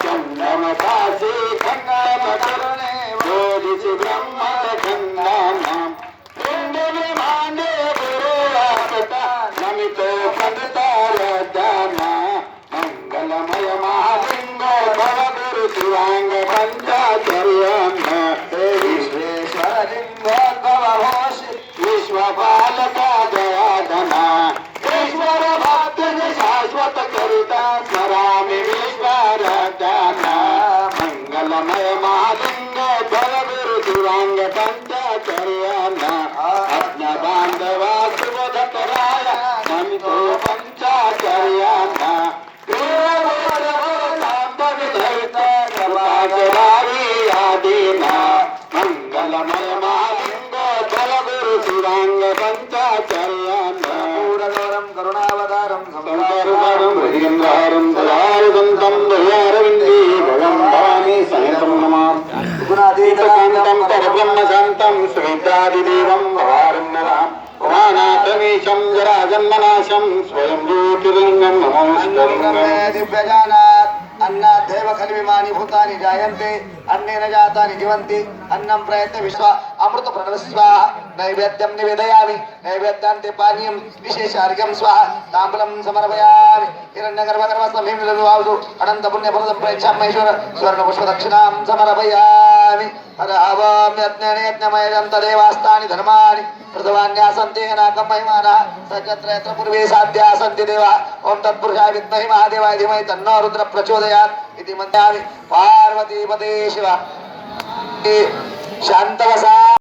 చందమ కాశీ ఖండమ కరుణే బోధిసి బ్రహ్మ ఖండానం Monday గురువాసట నమితో పండితారదాన మంగళమయ Mahalinga భవ గురు శివాంగ పంచాచర్యాన్న విశ్వేశ్వర లింగోద్భవ హోషి విశ్వపాలక దయాధన ఈశ్వర భక్తుని శాశ్వత కరుత స్మరామి విశ్వరదాన మంగళమయ మహాలింగ భవ గురు శివాంగ పంచాచర్యాన్న అజ్ఞ బాంధవ శుభధరాయ నమితో పంచాచర్యాన్న మంగళమయ మహాలింగ భవ గురు శివాంగ పంచాచర్యాన్న పూరగౌరం కరుణావతారం సంసారం హృదయంగారం దయాయుదంతం దయారవిందే భవం భవాని సహితం నమామి గుణాతీతకాంతం పరబ్రహ్మశాంతం శ్వేతాదిదేవం భవారన్నరాం పురాణాతమీశం జరాజన్మనాశం స్వయం జ్యోతిర్లింగం నమోస్తలింగం దివ్యజానాత్ అన్నాద్ధైవ ఖల్విమాని భూతాని జాయంతే అన్నేన జాతాని జీవంతి అన్నం ప్రయత్న విశ్వ అమృత ప్రణవస్వ నైవేద్యం నివేదయామి నైవేద్యాంతే పానీయం విశేషార్ఘ్యం స్వాహ తాంబూలం సమర్పయామి హిరణ్యగర్భగర్భ సమీమిలవాసు అనంత పుణ్యఫలదం ప్రేక్షామేశ్వర స్వర్ణ పుష్ప దక్షిణాం సమర్పయామి హర హవామి యజ్ఞేన యజ్ఞమయం తదేవాస్తాని ధర్మాని ప్రథమాన్యాసంతే నాకం మహిమాన సకత్రయత్ర పూర్వే సాధ్యా సంతి దేవ ఓం తత్పురుషాయ విద్మహి మహాదేవాయ ధీమహి తన్నో రుద్ర ప్రచోదయాత్ ఇది మంత్రామి పార్వతీపదే శివ శాంతవసా